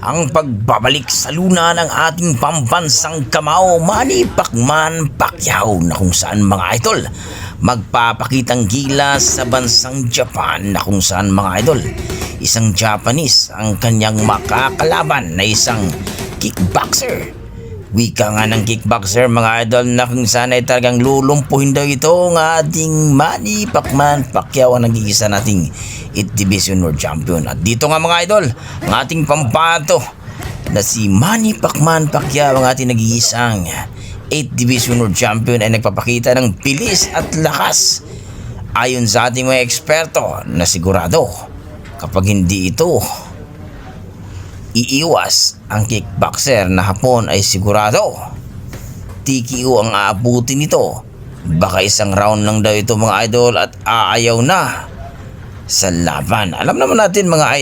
ang pagbabalik sa luna ng ating pambansang kamao, Manny Pacquiao, na kung saan mga idol magpapakitang gilas sa bansang Japan, na kung saan mga idol isang Japanese ang kanyang makakalaban na isang kickboxer. Wika nga ng kickboxer mga idol, na kung saan ay talagang lulumpuhin daw ito ng ating Manny Pacquiao, ang nag-iisa nating 8th Division World Champion. At dito nga mga idol, ang ating pambato na si Manny Pacquiao, ang ating nag-iisang 8th Division World Champion, ay nagpapakita ng bilis at lakas. Ayon sa ating mga eksperto na sigurado, kapag hindi ito iiwas ang kickboxer na Hapon, ay sigurado TKO ang aabutin nito. Baka isang round lang daw ito mga idol at aayaw na sa laban. Alam naman natin mga idol,